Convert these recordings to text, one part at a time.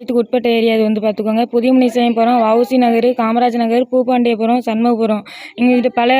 வீட்டுக்கு உட்பட்ட ஏரியா இது வந்து பார்த்துக்கோங்க. புதிய முனிசாமிபுரம், வஉசி நகர், காமராஜ் நகர், பூப்பாண்டியபுரம், சண்முகபுரம் எங்கள்கிட்ட பல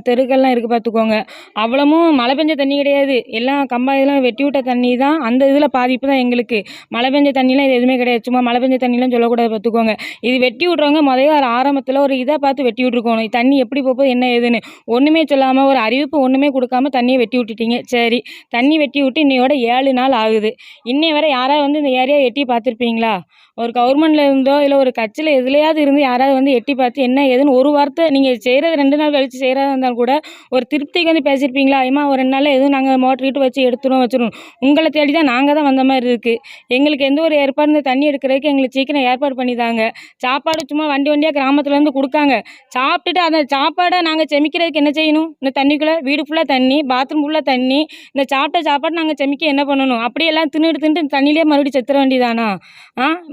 தெருக்கள்லாம் இருக்குது பார்த்துக்கோங்க. அவ்வளவும் மழை பெஞ்ச தண்ணி கிடையாது. எல்லாம் கம்பா இதெல்லாம் வெட்டி விட்ட தண்ணி தான். அந்த இதில் பாதிப்பு தான் எங்களுக்கு. மழை பெஞ்ச தண்ணிலாம் இது எதுவுமே கிடையாது. சும்மா மழை பெஞ்ச தண்ணிலாம் சொல்லக்கூடாது பார்த்துக்கோங்க. இது வெட்டி விட்றவங்க ஒரு ஆரம்பத்தில் ஒரு இதை பார்த்து வெட்டி விட்ருக்கணும். தண்ணி எப்படி போகுது என்ன ஏதுன்னு ஒன்றுமே சொல்லாமல் ஒரு அறிவிப்பு ஒன்றுமே கொடுக்காம தண்ணியை வெட்டி விட்டுட்டீங்க. சரி, தண்ணி வெட்டி விட்டு இன்னையோட 7 நாள் ஆகுது. இன்னை வரை யாராவது வந்து இந்த ஏரியா எட்டி பார்த்துருப்பீங்களா? ஒரு கவர்மெண்ட்ல இருந்தோ இல்லை ஒரு கட்சியில் எதுலையாவது இருந்து யாராவது வந்து எட்டி பார்த்து என்ன ஏதுன்னு ஒரு வார்த்தை நீங்கள் செய்கிறது 2 நாள் கழித்து செய்கிறதா இருந்தாலும் கூட ஒரு திருப்திக்கு வந்து பேசியிருப்பீங்களா? ஏமா ஒரு 2 நாளில் எதுவும் நாங்கள் மோட்டர் வச்சு வச்சிருவோம். உங்களை தேடி தான் நாங்கள் தான் வந்த மாதிரி இருக்குது. எங்களுக்கு எந்த ஒரு ஏற்பாடு இந்த தண்ணி எடுக்கிறதுக்கு எங்களுக்கு சீக்கிரம் ஏற்பாடு பண்ணி தாங்க. சாப்பாடு சும்மா வண்டியாக கிராமத்துலேருந்து கொடுக்காங்க. சாப்பிட்டுட்டு அந்த சாப்பாடை நாங்கள் செமிக்கிறதுக்கு என்ன செய்யணும்? இந்த தண்ணிக்குள்ளே வீடு ஃபுல்லாக தண்ணி, பாத்ரூம் ஃபுல்லாக தண்ணி. இந்த சாப்பிட்ட சாப்பாடு நாங்கள் செமிக்க என்ன பண்ணணும்? அப்படியெல்லாம் தின்னுட்டு தண்ணியிலே மறுபடியும் செத்துற வேண்டியதானா?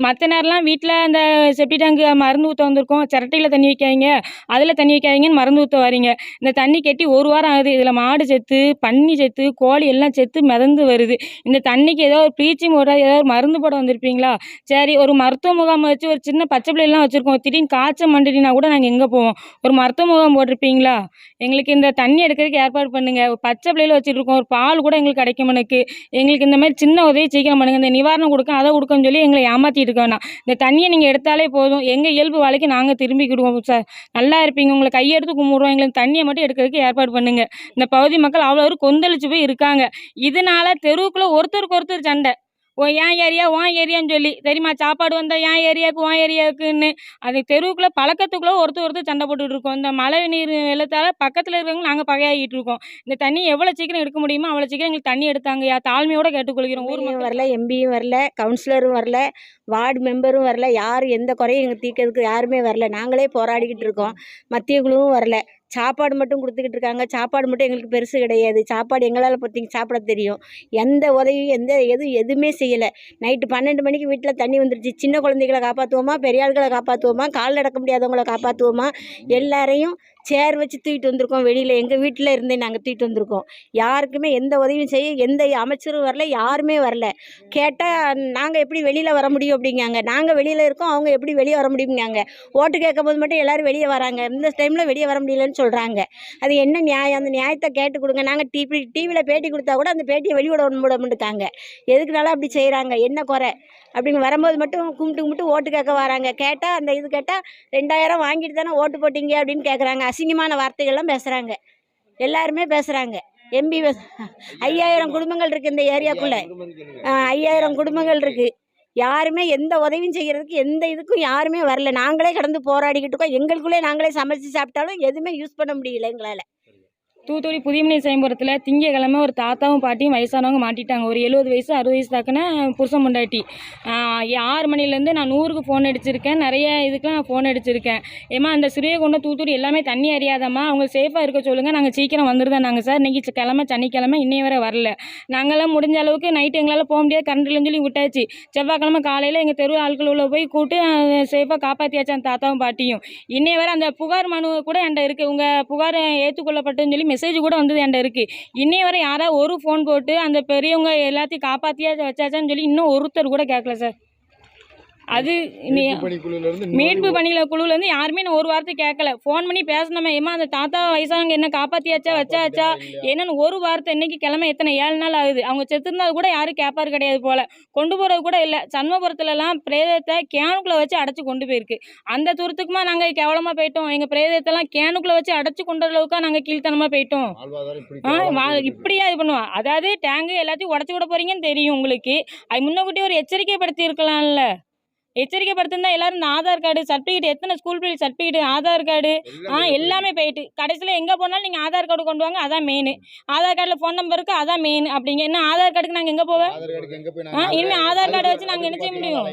மற்ற நேரம்லாம் வீட்டில் அந்த செப்டி டேங்கு மருந்து ஊற்ற வந்திருக்கோம். சிரட்டையில் தண்ணி வைக்காதீங்க, அதில் தண்ணி வைக்காதீங்கன்னு மருந்து ஊற்ற வரீங்க. இந்த தண்ணி கெட்டி 1 வாரம் ஆகுது. இதில் மாடு செத்து, பன்னி செத்து, கோழி எல்லாம் செத்து மிதந்து வருது. இந்த தண்ணிக்கு ஏதோ ஒரு ப்ளீச்சிங் பவுடர் ஏதோ ஒரு மருந்து போட வந்திருப்பீங்களா? சரி, ஒரு மருத்துவ முகாம் வச்சு ஒரு சின்ன பச்சை பிள்ளைலாம் வச்சுருக்கோம். திடீர்னு காய்ச்சல் மண்டினா கூட நாங்கள் எங்கே போவோம்? ஒரு மருத்துவ முகாம் போட்டிருப்பீங்களா? எங்களுக்கு இந்த தண்ணி எடுக்கிறதுக்கு ஏற்பாடு பண்ணுங்கள். ஒரு பச்சை பிள்ளையில வச்சுருக்கோம். ஒரு பால் கூட எங்களுக்கு கிடைக்கும். எங்களுக்கு இந்த மாதிரி சின்ன உதவி சீக்கிரம் பண்ணுங்கள். இந்த நிவாரணம் கொடுக்க அதை கொடுக்கன்னு சொல்லி எங்களை ஏமாற்றிட்டு இருக்க வேணாம். இந்த தண்ணியை நீங்கள் எடுத்தாலே போதும். எங்கள் இயல்பு வேலைக்கு நாங்கள் திரும்பிக்கிடுவோம் சார். நல்லா இருப்பீங்க. உங்களை கையெடுத்து கும்பிடுவோம். எங்களுக்கு தண்ணியை மட்டும் எடுக்கிறதுக்கு ஏற்பாடு பண்ணுங்கள். இந்த பகுதி மக்கள் அவ்வளோ ஒரு கொந்தளிச்சு போய் இருக்காங்க. இதனால தெருவுக்குள்ளே ஒருத்தருக்கு ஒருத்தர் சண்டை. என் ஏரியா உன் ஏரியான்னு சொல்லி தெரியுமா? சாப்பாடு வந்தால் என் ஏரியாவுக்கு உன் ஏரியாவுக்குன்னு அது தெருவுக்குள்ளே பழக்கத்துக்குள்ளே ஒருத்தர் சண்டை போட்டுட்டு இருக்கோம். இந்த மழை நீர் வெள்ளத்தால் பக்கத்தில் இருக்கிறவங்க நாங்கள் பகையாகிட்டு இருக்கோம். இந்த தண்ணி எவ்வளோ சீக்கிரம் எடுக்க முடியுமோ அவ்வளோ சீக்கிரம் எங்களுக்கு தண்ணி எடுத்தாங்கய்யா. தாழ்மையோட கேட்டுக்கொள்கிறோம். ஊர் மக்கள் வரல, எம்பியும் வரல, கவுன்சிலரும் வரல, வார்டு மெம்பரும் வரல. யாரும் எந்த குறையும் எங்கள் தீர்க்கிறதுக்கு யாருமே வரல. நாங்களே போராடிக்கிட்டு இருக்கோம். மத்திய குழுவும் வரல. சாப்பாடு மட்டும் கொடுத்துக்கிட்டு இருக்காங்க. சாப்பாடு மட்டும் எங்களுக்கு பெருசு கிடையாது. சாப்பாடு எங்களால் பற்றிக்கு சாப்பிட தெரியும். எந்த உதவியும் எதுவுமே செய்யலை. நைட்டு 12 மணிக்கு வீட்டில் தண்ணி வந்துருச்சு. சின்ன குழந்தைகளை காப்பாற்றுவோமா, பெரிய ஆள்களை காப்பாற்றுவோமா, கால் நடக்க முடியாதவங்களை காப்பாற்றுவோமா, எல்லாரையும் சேர் வச்சு தூக்கிட்டு வந்திருக்கோம். வெளியில் எங்கள் வீட்டில் இருந்தே நாங்கள் தூக்கிட்டு வந்திருக்கோம். யாருக்குமே எந்த உதவியும் செய்ய எந்த அமைச்சரும் வரல, யாருமே வரல. கேட்டால் நாங்கள் எப்படி வெளியில் வர முடியும் அப்படிங்காங்க. நாங்கள் வெளியில் இருக்கோம், அவங்க எப்படி வெளியே வர முடியுங்காங்க. ஓட்டு கேட்கும் போது மட்டும் எல்லோரும் வெளியே வராங்க. இந்த டைமில் வெளியே வர முடியலன்னு சொல்கிறாங்க. அது என்ன நியாயம்? அந்த நியாயத்தை கேட்டு கொடுங்க. நாங்கள் டிவியில் பேட்டி கொடுத்தா கூட அந்த பேட்டியை வெளியிட விடமாட்டாங்க. எதுக்குனாலும் அப்படி செய்கிறாங்க? என்ன குறை அப்படின்னு வரும்போது மட்டும் கும்பிட்டு ஓட்டு கேட்க வராங்க. கேட்டால் அந்த இது கேட்டால் 2000 வாங்கிட்டு தானே ஓட்டு போட்டிங்க அப்படின்னு கேட்குறாங்க. அசிங்கமான வார்த்தைகள்லாம் பேசுகிறாங்க. எல்லாருமே பேசுகிறாங்க. எம்பி 5000 குடும்பங்கள் இருக்குது இந்த ஏரியாக்குள்ளே. 5000 குடும்பங்கள் இருக்குது. யாருமே எந்த உதவியும் செய்கிறதுக்கு எந்த இதுக்கும் யாருமே வரல. நாங்களே கடந்து போராடிக்கிட்டு இருக்கோம். எங்களுக்குள்ளே நாங்களே சமைச்சு சாப்பிட்டாலும் எதுவுமே யூஸ் பண்ண முடியல எங்களால். தூத்துக்குடி புதிய முனிசாமிபுரத்தில் திங்கக்கிழமை ஒரு தாத்தாவும் பாட்டியும் வயசானவங்க மாட்டிட்டாங்க. ஒரு 70 வயசு 60 வயசு தாக்குன புருஷன் பொண்டாட்டி. 6 மணிலேருந்து நான் 100க்கு ஃபோன் அடிச்சிருக்கேன். நிறைய இதுக்கெலாம் நான் ஃபோன் அடிச்சிருக்கேன். ஏமா அந்த சிறியகுண்டம் தூத்துக்குடி எல்லாமே தண்ணி அறியாதம்மா, அவங்க சேஃபாக இருக்க சொல்லுங்கள், நாங்கள் சீக்கிரம் வந்துருந்தோம். நாங்கள் சார் இன்றைக்கி சனிக்கிழமை இன்னைய வரை வரல. நாங்களாம் முடிஞ்ச அளவுக்கு நைட்டு எங்களால் போக முடியாது, கரண்ட் இல்லைன்னு சொல்லி விட்டாச்சு. செவ்வாய்க்கிழமை காலையில் எங்கள் தெரு ஆட்கள் உள்ள போய் கூட்டு சேஃபாக காப்பாற்றியாச்சு அந்த தாத்தாவும் பாட்டியும். இன்னைய வரை அந்த புகார் மனு கூட என்கிட்ட இருக்குது. உங்கள் புகார் ஏற்றுக்கொள்ளப்பட்டுன்னு சொல்லி மெசேஜ் கூட வந்து என்கிட்ட இருக்குது. இன்னைய வரை யாராவது ஒரு ஃபோன் போட்டு அந்த பெரியவங்க எல்லாத்தையும் காப்பாற்றியா வச்சாச்சான்னு சொல்லி இன்னும் ஒருத்தர் கூட கேட்கல சார். அது மீட்பு பணியில குழுவிலேருந்து யாருமே நான் ஒரு வார்த்தை கேட்கல. ஃபோன் பண்ணி பேசினோமே, ஏமா அந்த தாத்தா வயசானவங்க என்ன காப்பாற்றியாச்சா வச்சாச்சா என்னன்னு ஒரு வார்த்தை. இன்னைக்கு கிழமை எத்தனை 7 நாள் ஆகுது. அவங்க செத்துருந்தது கூட யாரும் கேட்பாரு கிடையாது போல். கொண்டு போகிறது கூட இல்லை. சண்முகபுரத்துலலாம் பிரேதத்தை கேனுக்குள்ளே வச்சு அடைச்சி கொண்டு போயிருக்கு. அந்த தூரத்துக்குமா நாங்கள் கேவலமாக போயிட்டோம். எங்கள் பிரேதத்தெல்லாம் கேனுக்குள்ளே வச்சு அடைச்சி கொண்ட அளவுக்கா நாங்கள் கீழ்த்தனமாக போயிட்டோம். இப்படியா இது பண்ணுவோம்? அதாவது டேங்கு எல்லாத்தையும் உடச்சி விட போகிறீங்கன்னு தெரியும் உங்களுக்கு. அது முன்னக்கூட்டி ஒரு எச்சரிக்கைப்படுத்தி இருக்கலாம்ல. எச்சரிக்கைப்படுத்திருந்தா எல்லாரும் இந்த ஆதார் கார்டு சர்டிஃபிகேட், எத்தனை ஸ்கூல் பிள்ளை சர்டிஃபிகேட், ஆதார் கார்டு எல்லாமே போயிட்டு கடைசியில் எங்கே போனாலும் நீங்கள் ஆதார் கார்டு கொண்டு வாங்க, அதான் மெயின். ஆதார் கார்டில் ஃபோன் நம்பர் இருக்குது, அதான் மெயின். அப்படிங்க என்ன ஆதார் கார்டுக்கு நாங்கள் எங்கே போவோம்? இனிமேல் ஆதார் கார்டை வச்சு நாங்கள் என்ன செய்ய முடியும்?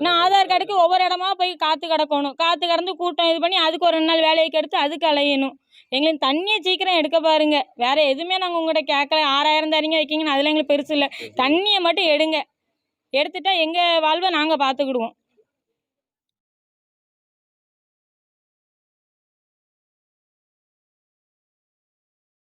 நான் ஆதார் கார்டுக்கு ஒவ்வொரு இடமா போய் காற்று கிடக்கணும். காற்று கிடந்து கூட்டம் இது பண்ணி அதுக்கு ஒரு 2 நாள் வேலைக்கு எடுத்து அதுக்கு அலையணும். எங்களுக்கு தண்ணியை சீக்கிரம் எடுக்க பாருங்க. வேறு எதுவுமே நாங்கள் உங்கள்கிட்ட கேட்கல. 6000 தரீங்க வைக்கிங்கன்னு அதில் எங்களுக்கு பெருசு இல்லை. தண்ணியை மட்டும் எடுங்க. எடுத்துட்டா எங்கள் வாழ்வை நாங்கள் பார்த்துக்கிடுவோம்.